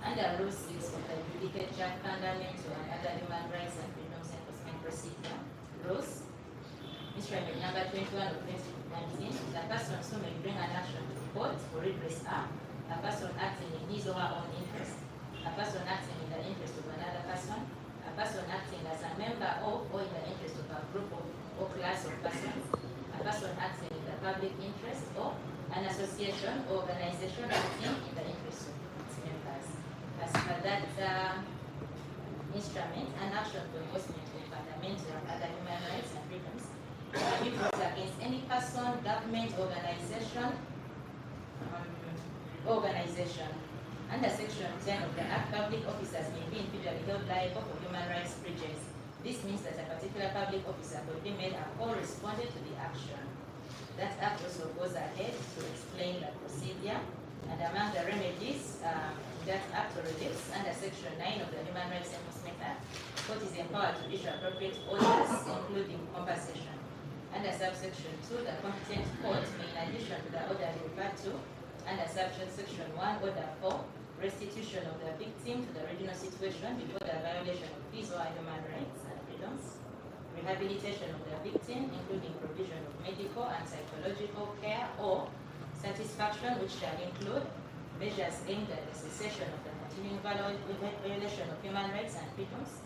Under Rule 6 of the Judicature Fundamental and Other Human Rights and Freedoms Enforcement Procedure, Rules, Instrument number 21 of 2019, the person who may bring an action to court for redress are a person acting in his or her own interest, a person acting in the interest of another person, a person acting as a member of or in the interest of a group of or class of persons, a person acting in the public interest, or an association or organization acting in the interest of its members. As per that instrument, an action for enforcement of fundamental and other human rights and freedoms can be brought against any person, government, organization, Under Section 10 of the Act, public officers may be individually held liable for human rights breaches. This means that a particular public officer will be made a co-respondent to the action. That Act also goes ahead to explain the procedure, and among the remedies that Act reliefs under Section 9 of the Human Rights Enforcement Act, court is empowered to issue appropriate orders, including compensation. Under subsection 2, the competent court may, in addition to the order referred to, under subsection 1, order 4, restitution of the victim to the original situation before the violation of his or her human rights and freedoms, rehabilitation of the victim, including provision of medical and psychological care, or satisfaction, which shall include measures aimed at the cessation of the continuing violation of human rights and freedoms,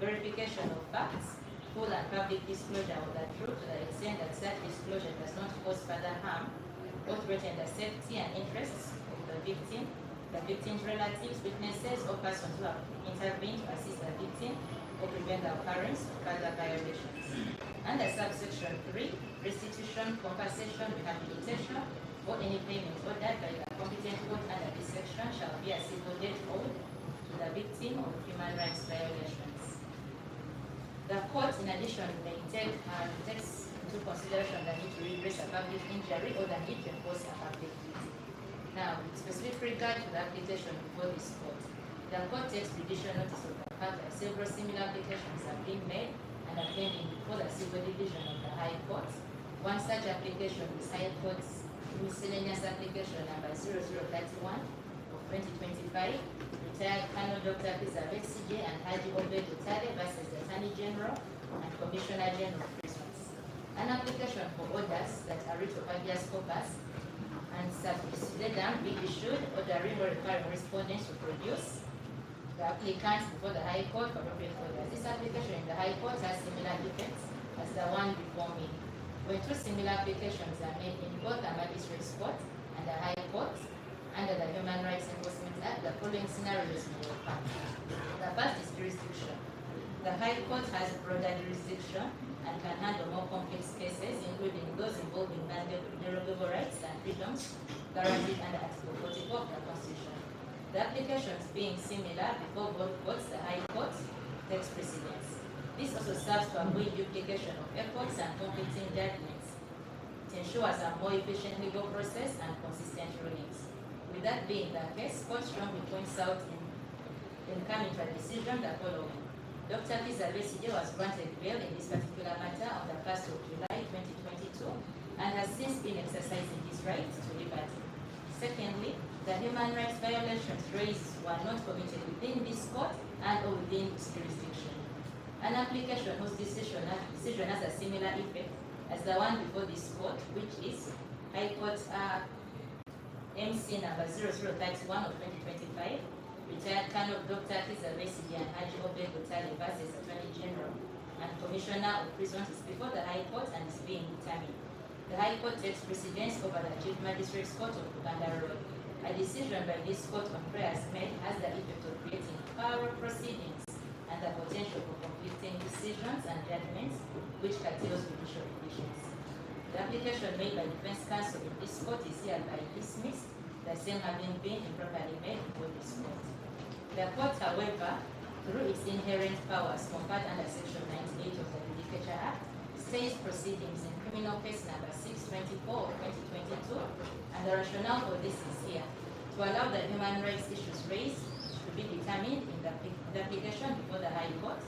verification of facts, full and public disclosure of the truth to the extent that such disclosure does not cause further harm or threaten the safety and interests of the victim's relatives, witnesses, or persons who have intervened to assist the victim or prevent the occurrence of further violations. Under subsection 3, restitution, compensation, rehabilitation, or any payment ordered by the competent court under this section shall be a civil debt owed to the victim of human rights violations. The court, in addition, may takes into consideration the need to redress a public injury or the need to enforce a public duty. Now, with specific regard to the application before this court, the court takes judicial notice of the fact that several similar applications have been made and are pending before the Civil Division of the High Court. One such application is High Court's miscellaneous application number 0031 of 2025, retired Colonel Dr. Kizza Besigyeback and Haji Obed Utale versus the Attorney General and Commissioner General of Prisons. An application for orders that are writ of habeas corpus and subsidedam be issued, ordering or requiring respondents to produce the applicants before the High Court for appropriate orders. This application in the High Court has similar effects as the one before me. When two similar applications are made in both the Magistrates Court and the High Court under the Human Rights Enforcement Act, the following scenarios may occur. The first is jurisdiction. The High Court has broader jurisdiction and can handle more complex cases, including those involving non-derogable rights and freedoms guaranteed under Article 44 of the Constitution. The applications being similar before both courts, the High Court takes precedence. This also serves to avoid duplication of efforts and conflicting judgments. It ensures a more efficient legal process and consistent rulings. With that being the case, court strongly points out in coming to a decision the following. Dr. Kizza Besigyeback was granted bail in this particular matter on the 1st of July 2022 and has since been exercising his right to liberty. Secondly, the human rights violations raised were not committed within this court and or within its jurisdiction. An application whose decision has a similar effect as the one before this court, which is High Court MC number 0031 of 2025, retired Colonel Dr. Kizza Besigyeback and Haji Obed Utale versus Attorney General and Commissioner of Prisons is before the High Court and is being determined. The High Court takes precedence over the Chief Magistrates Court of Uganda Road. A decision by this court on prayers made has the effect of creating parallel proceedings and the potential for conflicting decisions and judgments which curtails judicial efficiency. The application made by defense counsel in this court is hereby dismissed, the same having been improperly made before this court. The court, however, through its inherent powers conferred under Section 98 of the Judicature Act, stays proceedings in criminal case number 624 of 2022, and the rationale for this is here, to allow the human rights issues raised to be determined in the application before the High Court.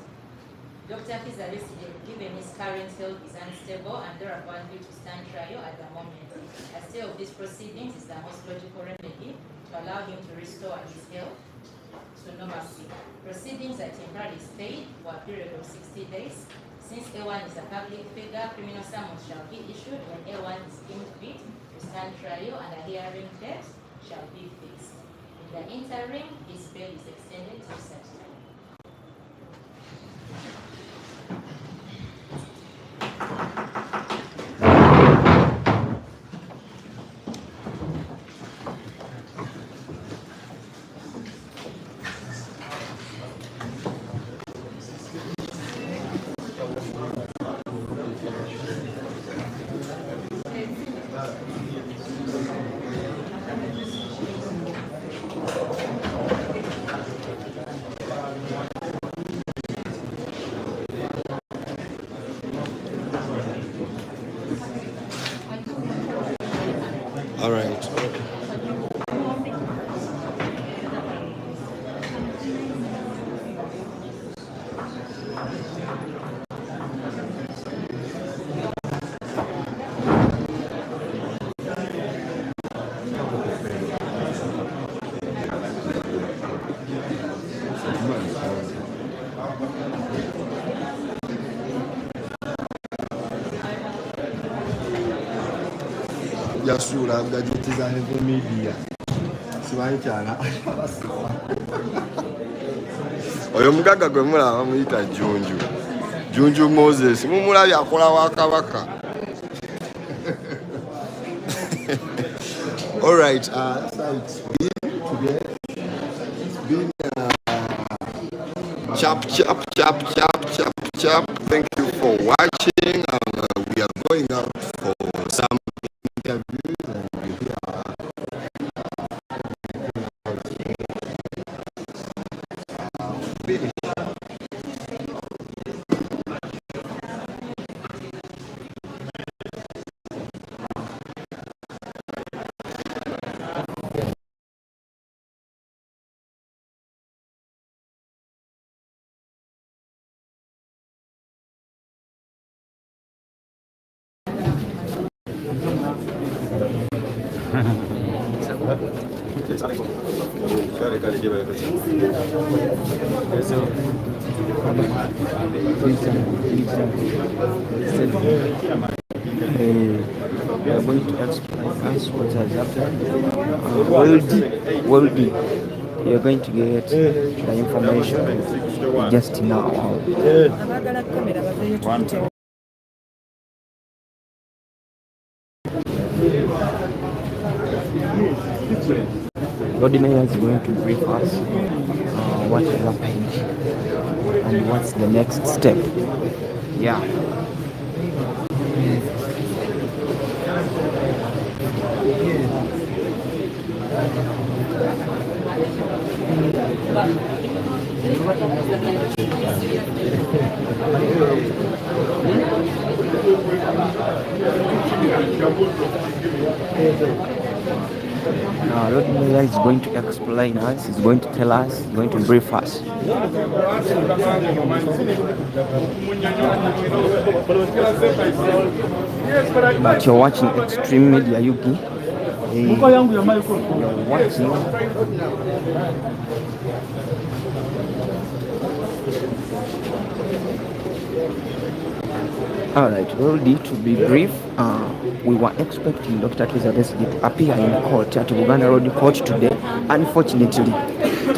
Dr. Kizza Besigyeback, given his current health, is unstable and therefore unfit to stand trial at the moment. A stay of these proceedings is the most logical remedy to allow him to restore his health. to normalcy. Proceedings are temporarily stayed for a period of 60 days. Since A1 is a public figure, criminal summons shall be issued when A1 is deemed fit to stand trial and a hearing date shall be fixed. In the interim, his bail is extended to such time. All right. Yasura ngajitiza heavy media. Siwaye cyana. Oyo mugaga gwe mulaba muyita Junju. Junju Moses mumulabye akola wa kabaka. All right, so it's been today. It's been chap. Thank you for watching. We are going out for some interviews and we are finished. We are going to explain us what has happened. Will be. You're going to get the information just now. Lord Mayor is going to brief us what happened and what's the next step. Yeah. Lord Mayor is going to explain us, he's going to tell us, he's going to brief us. But you're watching Extreme Media Yuki. You're watching. Alright, ready to be brief. We were expecting Dr. Kizza Besigyeback to appear in court at Uganda Road Court today. Unfortunately,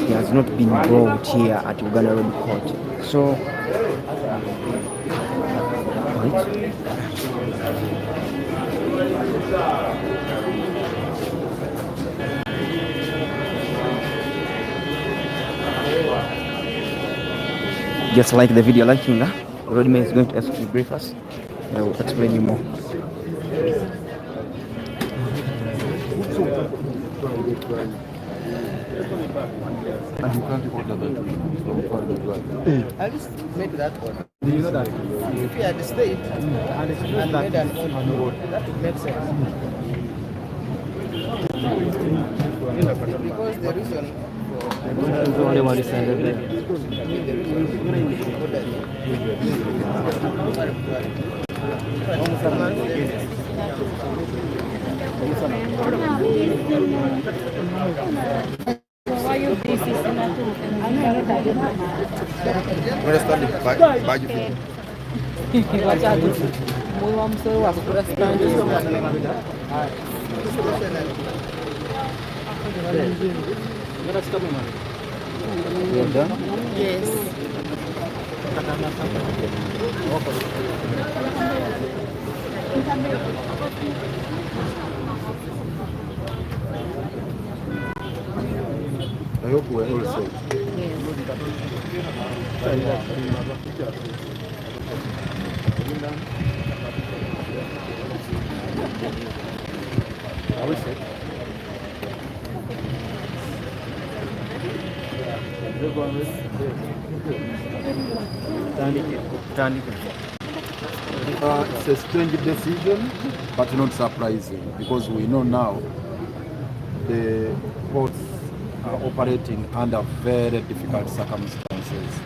he has not been brought here at Uganda Road Court. So, right. Just like the video, liking that. Rodman is going to ask you to brief us. I will explain you more. I just made that one. Do you know that? If you had stayed and made an own road, that would make sense. Because the reason for only one decided there. Why you busy? Understand the badge fee? You're done? Yes. I hope we're all safe. Are we safe? It's a strange decision, but not surprising, because we know now the courts are operating under very difficult circumstances.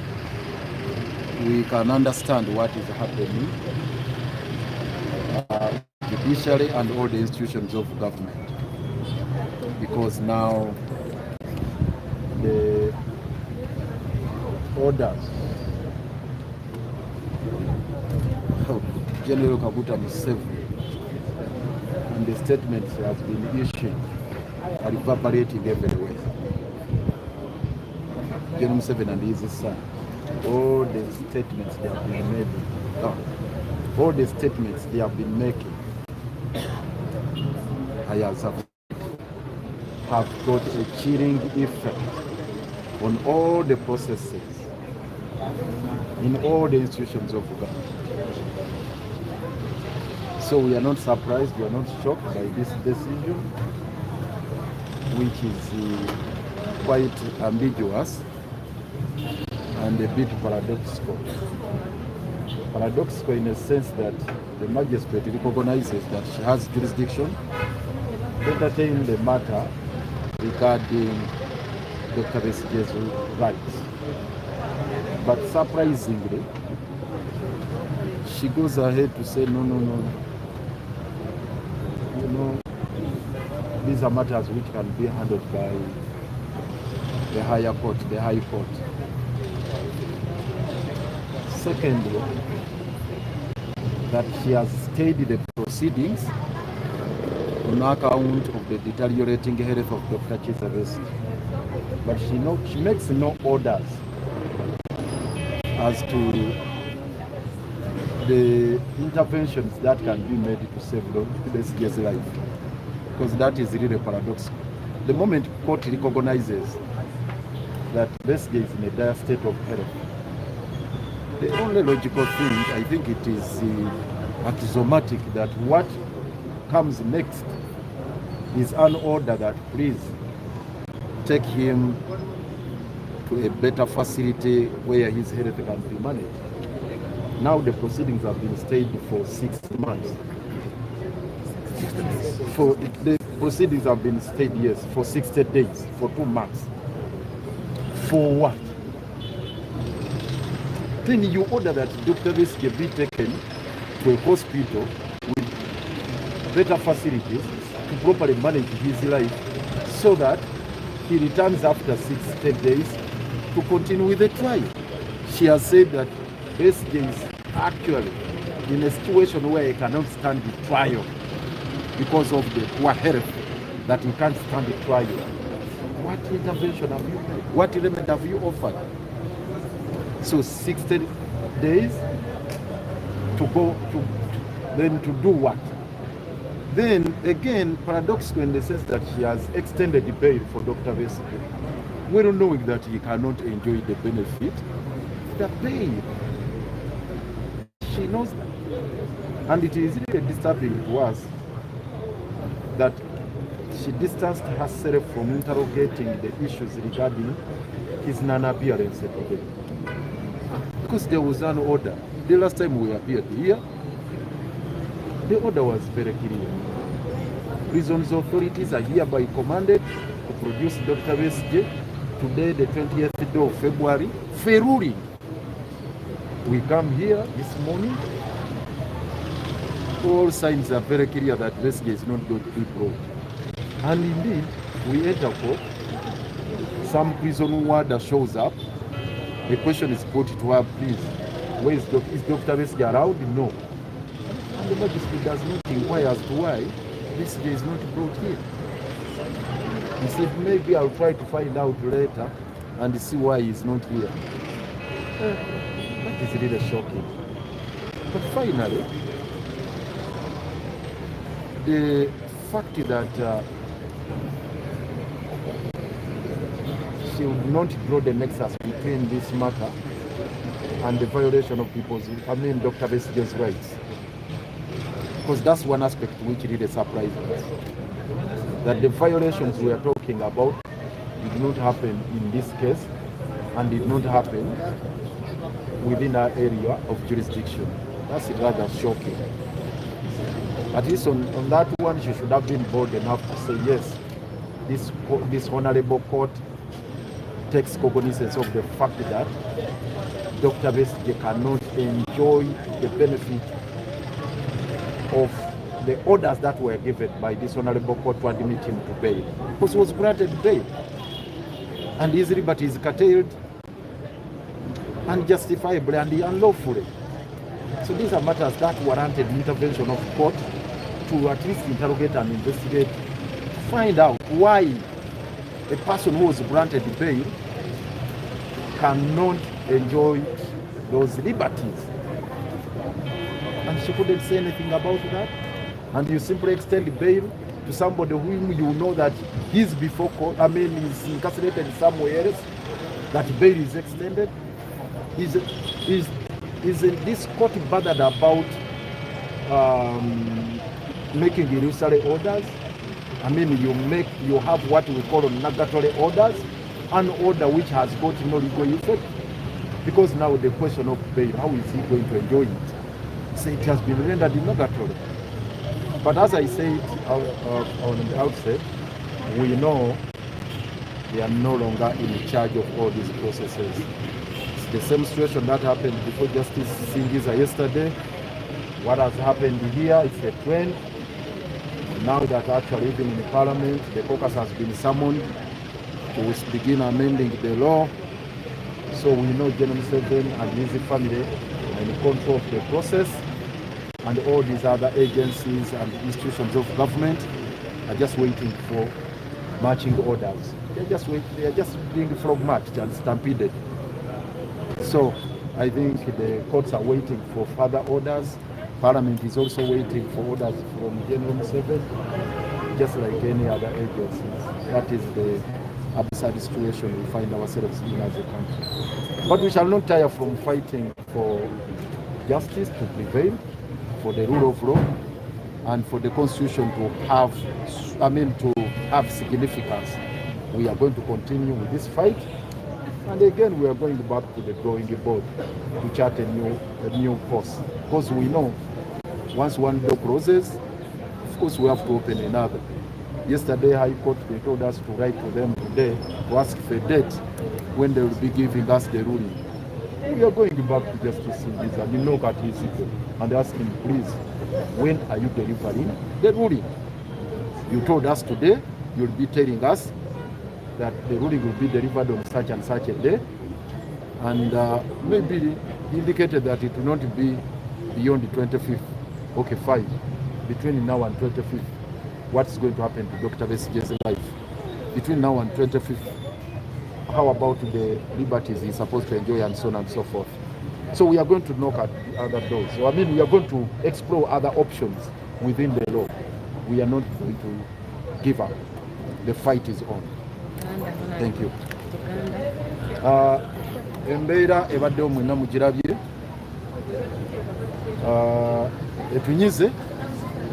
We can understand what is happening, judiciary and all the institutions of government, because now the orders of General Kaguta Museveni and the statements has been issued are reverberating everywhere. General Museveni and his son, all the statements they have been making, all the statements they have been making, have got a chilling effect on all the processes in all the institutions of government. So we are not surprised, we are not shocked by this decision, which is quite ambiguous and a bit paradoxical. Paradoxical in a sense that the magistrate recognizes that she has jurisdiction to entertain the matter regarding Dr. Besigyeback's rights. But surprisingly, she goes ahead to say, no. You know, these are matters which can be handled by the higher court, the high court. Secondly, that she has stayed the proceedings on account of the deteriorating health of Dr. Kizza Besigyeback. But she makes no orders as to the interventions that can be made to save Besigye's life, because that is really paradoxical. The moment court recognizes that Besigye is in a dire state of health, the only logical thing, I think it is axiomatic that what comes next is an order that please take him to a better facility where his health can be managed. Now the proceedings have been stayed for 6 months. The proceedings have been stayed, yes, for 60 days, for 2 months. For what? Then you order that Dr. Besigye be taken to a hospital with better facilities to properly manage his life so that he returns after 60 days to continue with the trial. She has said that Besigye is actually in a situation where he cannot stand the trial because of the poor health, that he can't stand the trial. What intervention have you made? What remedy have you offered? So 60 days to go to then to do what? Then again, paradoxical in the sense that she has extended the bail for Dr. Besigye, well knowing that he cannot enjoy the benefit, the bail. She knows that. And it is really disturbing to us that she distanced herself from interrogating the issues regarding his non-appearance today. Because there was an order. The last time we appeared here, the order was very clear. Prisons authorities are hereby commanded to produce Dr. Besigye today, the 20th day of February, for ruling. We come here this morning, all signs are very clear that Besigye is not going to be brought. And indeed, we enter court some prison warder shows up, the question is put to her, please, where is Dr. Besigye around? No. And the magistrate does not inquire as to why Besigye is not brought here. He said, maybe I'll try to find out later and see why he's not here. That is really shocking. But finally, the fact that she would not draw the nexus between this matter and the violation of Dr. Besigye's rights. Because that's one aspect which really surprised us. That the violations we are talking about did not happen in this case and did not happen within our area of jurisdiction. That's rather shocking. At least on that one, she should have been bold enough to say, yes, this honorable court takes cognizance of the fact that Dr. Besigye cannot enjoy the benefit of the orders that were given by this honorable court to admit him to bail. Because he was granted bail. And his liberty is curtailed unjustifiably and unlawfully. So these are matters that warranted intervention of court to at least interrogate and investigate, find out why a person who was granted bail cannot enjoy those liberties. And she couldn't say anything about that. And you simply extend bail to somebody whom you know that he's before court, is incarcerated somewhere else, that bail is extended. Is this court bothered about making illusory orders? You have what we call nugatory orders, an order which has got no legal effect. Because now the question of bail, how is he going to enjoy it? So it has been rendered nugatory. But as I said on the outset, we know they are no longer in charge of all these processes. It's the same situation that happened before Justice Kizza yesterday. What has happened here is a trend. Now that actually even in the Parliament, the caucus has been summoned to begin amending the law. So we know General Museveni and his family are in control of the process, and all these other agencies and institutions of government are just waiting for marching orders. They are just being frog marched and stampeded. So I think the courts are waiting for further orders. Parliament is also waiting for orders from General Museveni, just like any other agencies. That is the absurd situation we find ourselves in as a country. But we shall not tire from fighting for justice to prevail, for the rule of law, and for the Constitution to have significance. We are going to continue with this fight, and again we are going back to the drawing board to chart a new course, because we know once one door closes, of course we have to open another. Yesterday, High Court, they told us to write to them today to ask for a date when they will be giving us the ruling. We are going back to Justice Kizza and look at his people and ask him, please, when are you delivering the ruling? You told us today, you'll be telling us that the ruling will be delivered on such and such a day, and maybe indicated that it will not be beyond the 25th. Okay, fine. Between now and 25th, what's going to happen to Dr. Besigye's life? Between now and 25th, how about the liberties he's supposed to enjoy and so on and so forth? So we are going to knock at other doors. So we are going to explore other options within the law. We are not going to give up. The fight is on. Thank you. Embeera ebadde omwena mugirabye, etunyize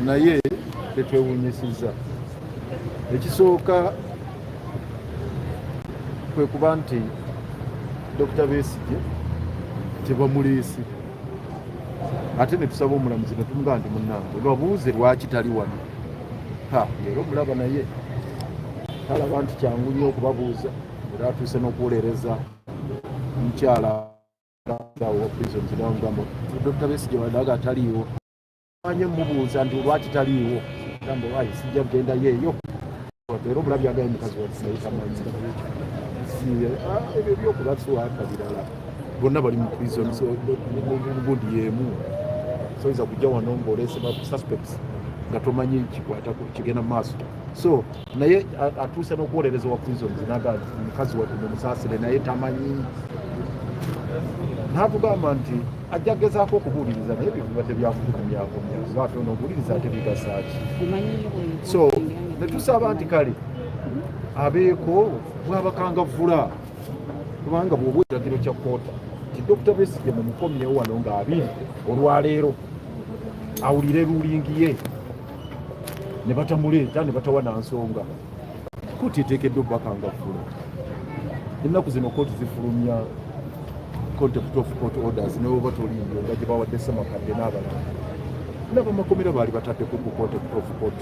naye tetwewunyisizza. Ekisooka kwe kuba nti Dr. Besigye tebamuliisi, ate ne tusaba omulamuzi ne tumugamba nti munnange lwabuuze lwaki tali wano. Leero mulaba naye talaba nti kyangu nnyo okubabuuza, era atuuse n'okuwolereza mukyala wa prisons n'amugamba Dr. Besigye wadaga ataliiwo. Anye mubuuza nti lwaki taliiwo, gamba waayi sijja kugenda yeeyo. Leero mulabye agaye mukazi wa Kisirayiri tamanyi. ebyo byokubasuwaka birala bonna bali mu prison gundi yemu soyinza kujja wano ng'olesema suspects nga tomanyi kikwata kigenda mu maaso so naye atuuse n'okuwolereza wa prisons naga mukazi watune musaasire naye tamanyi n'atugamba nti ajja gezaako okubuuliriza naye bivuba tebyakufulumyakomya oba ate onobuuliriza ate bigasaaki so netusaba nti kale abeeko bwabakangavvula kubanga bw'oba ekiragiro kya koota nti Dr. Besigye mumukomyewo wano ng'abiri olwaleero awulire rulingi ye ne batamuleeta ne batawa na nsonga kooti eteekeddwa okubakangavvula ennaku zino kooti zifulumya contempt of court orders ne bwoba tolimbyo nga gye bawadde ssemakadde n'abalala n'abamakomera baali bataddeko ku contempt of court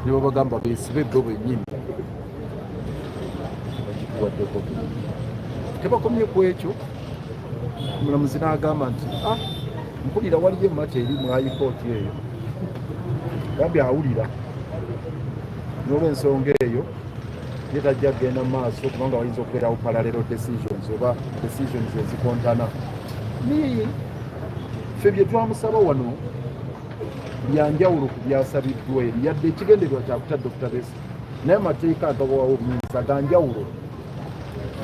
ne babagamba beesibe bo bennyini bagikuwaddeko tebakomye ku ekyo omulamuzi n'agamba nti mpulira waliyo emmata eri mu high court eyo gambye awulira n'olw'ensonga eyo ye tajja kgenda mu maaso kubanga wayinza okubeerawo parallel decisions oba decisions ezikontana naye ffe bye twamusaba wano byanjawulo ku byasabiddwa eri yadde ekigendererwa kyakuta Dr. Besigye naye amateeka agabawawo obuyinza ganjawulo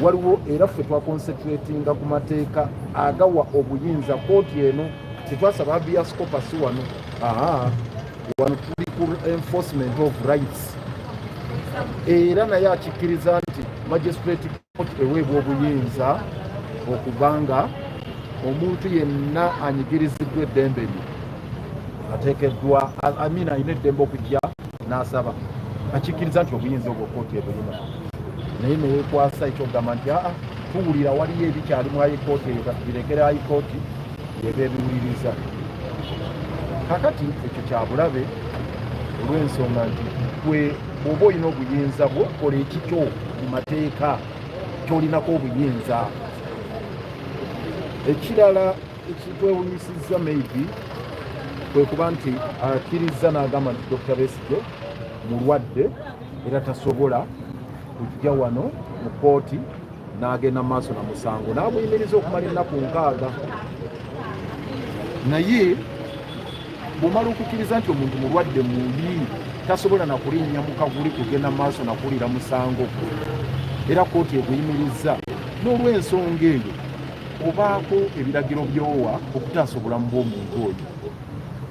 waliwo era ffe twaconcentratinga ku mateeka agawa obuyinza kooti eno tetwasaba abiascopas wano wano tuli ku enforcement of rights era naye akikkiriza nti magistrate court eweebwa obuyinza okubanga omuntu yenna anyigiriziddwa eddembe lye ateekeddwa alina eddembe okujja n'asaba akikkiriza nti obuyinza obwo kooti ebulina naye neyekwasa ekyogamba nti tuwulira waliyo ebikyali mu high court eyo katubirekere high court yeba ebiwuliriza kakati ekyo kyabulabe olw'ensonga nti gwe bw'oba olina obuyinza bwo kola ekikyo mu mateeka kyolinako obuyinza ekirala ekitwewunyisizza maybe kwe kuba nti akkiriza n'agamba nti Dr. Besigye mulwadde era tasobola kujja wano mu kooti n'agenda maaso na musango n'abuyimiriza okumala ennaku 6 naye bw'omala okukkiriza nti omuntu mulwadde mubi tasobola nakulinnya mu kavuli kugenda maaso nakuwulira musango era kooti eguyimiriza n'olw'ensonga eyo obaako ebiragiro by'owa okutaasa obulamu bw'omuntu oyo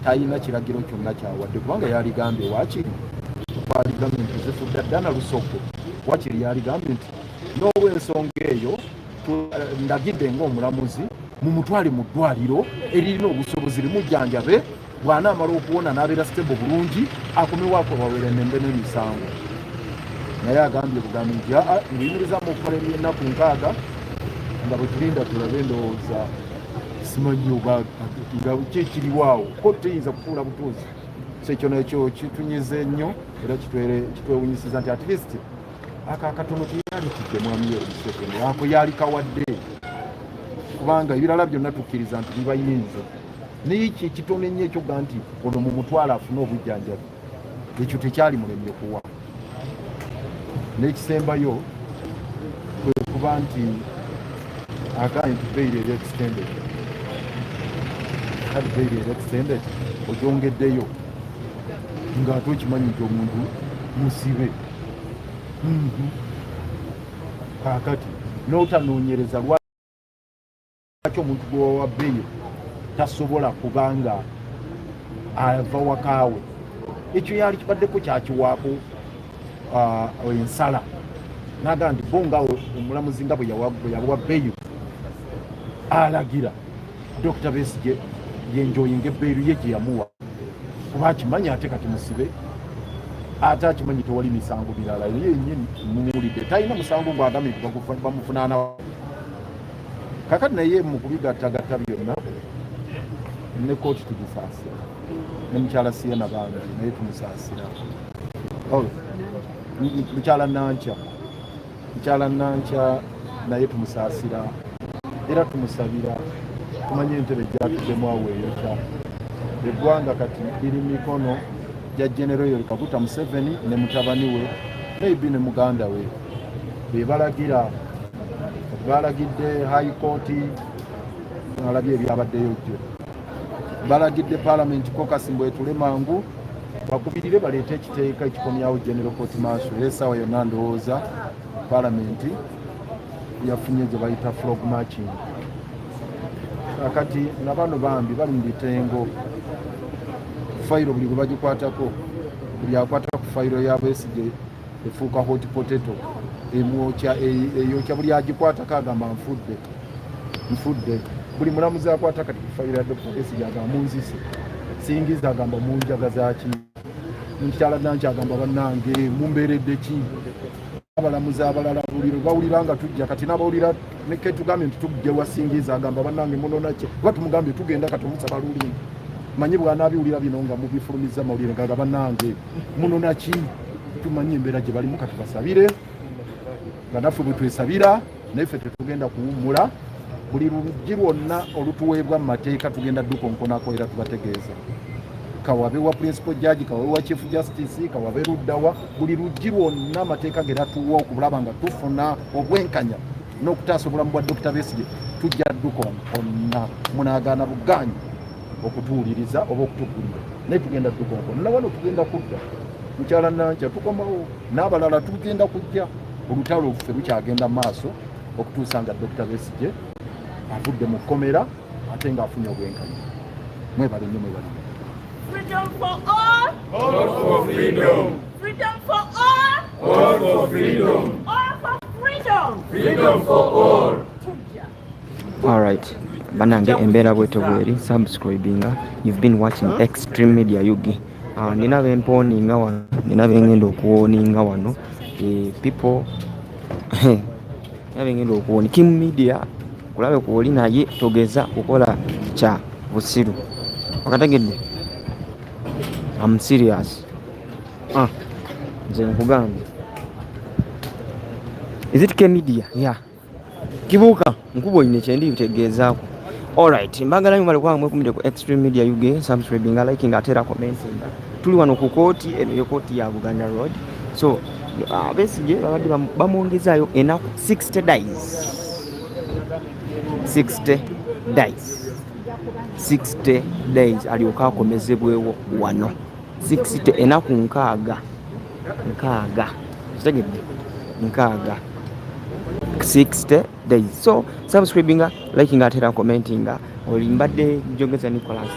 talina kiragiro kyonna kyawadde kubanga yaligambye waakiri twaligambe nti zifudda ddana lusoko waakiri yaligambye nti n'olw'ensonga eyo ndagidde ng'omulamuzi mumutwale mu ddwaliro eririna obusobozi limujjanjabe bw'anaamala okuwona n'abeera stable bulungi akomewaako bawere nembe n'emisango naye agambye bugambi nti nguyimirizaamu okukola ennaku 6 nga bwe tulinda tulabe ndowooza simanyi oba nga kikiriwaawo ko teyinza kufuula butuuzi so ekyo nekyo kitunyize nnyo era kitwewunyisiza nti at least akakatono teyalikidde mwami Museveni ako yali kawadde kubanga ebirala byonna tukkiriza nti bibayinza naye ekyo ekitono ennyo ekyoga nti ono mu mutwalo afune obujjanjabi ekyo tekyali mulemye kuwa n'ekisembayo kwe kuba nti agaanye nti bail eri extended ogyongeddeyo ng'ate okimanyi nti omuntu musibe kaakati n'otanoonyereza lwaki omuntu gwewawa bail tasobola kubanga ava wakaawe ekyo yali kibaddeko kyakiwaako ensala naga nti bo nga omulamuzi nga bwe yawa bail alagira Dr. Besigye yenjoyinga ebbeeru ye gye yamuwa kuba akimanyi ate kati musibe ate akimanyi tewali misango birala yenyini mumuwulidde talina musango gw'agambye nti bamufunaana kakati naye mu kubigattagatta byonna ne kooti tugisaasira ne mukyala Siena bangi naye tumusaasira mukyala Nankya naye tumusaasira era tumusabira tumanye entebe gyatuddemu awo eyokya eggwanga kati liri mikono gya General Kaguta Museveni ne mutabani we maybe ne muganda we be balagira balagidde high court alabye ebyabaddeyo jjo balagidde parliament caucus mbwetule mangu bakubirire baleete ekiteeka ekikomyawo general court martial era essaawa yonna ndowooza parliament yafunye gye bayita frog marching akati nabano bambi bali mu bitengo fayiro buli gwe bagikwatako buli akwata ku fayiro ya Besigye efuuka hot potato emwokya eyokya buli agikwatako agamba nfudde buli mulamuzi akwata kati ku fayiro ya Dr. Besigye agamba munzise singiza agamba munjagazaki mukyala nanki agamba bannange mumbeeredde ki abalamuzi abalala bawulira nga tujja kati nabawulira neke tugambye nti tujje wasingiza agamba bannange munonaki oba tumugambye tugenda kati omusaba lulimi manyi bwanabiwulira bino nga mubifulumiza mawulire nga bannange munonaki tumanyi embeera gye balimu kati basabire nga naffe bwe twesabira naffe tetugenda kuwummula buli luggi lwonna olutuweebwa mu mateeka tugenda dukonkonako era tubategeeza kawabe wa principal judge kawabe wa chief justice kawabe luddawa buli luggi lwonna amateeka geratuwa okulaba nga tufuna obwenkanya n'okutaasa obulamu bwa Dr. Besigye tujja dukonkonna munaagaana buganyi okutuwuliriza oba okutugulira naye tugenda dukonkonna nawano tugenda kudda mukyala Nankya tukomawo n'abalala tugenda kujja olutalo luffe lukyagenda mu maaso okutuusa nga Dr. Besigye avudde mu kkomera ate ng'afunye obwenkanya mwebale nnyo mwebale. Freedom for all. All for freedom. Freedom for all. All for freedom. All for freedom. Freedom for all. All right. Banange embeera bwetyo bweri subscribinga. You've been watching Extreme Media Yugi. Nina bemponinga wano, nina bengenda okuwoninga wano. People nina bengenda okuwoni Kim Media kulabe kuwoli naye togeza kukola kya busiru. Wakategedde? I'm serious. Nze nkugambye. Is it K Media? Yeah. Kibuuka nkubo ine kyendi bitegeezaako. Alright, mbagala nyo bali kwamwe kumide ku Extreme Media UG, subscribing, liking, atera commenting. Tuli wano ku kooti, eyo kooti ya Buganda Road. So, Besigye babadde bamwongezaayo enaku 60 days. 60 days. 60 days alyoka akomezebwewo wano. 60 enaku nkaaga. Kitegedde? Nkaaga. 60 days. So, subscribing, liking, atera commenting. Olimbadde Jogeza Nicholas.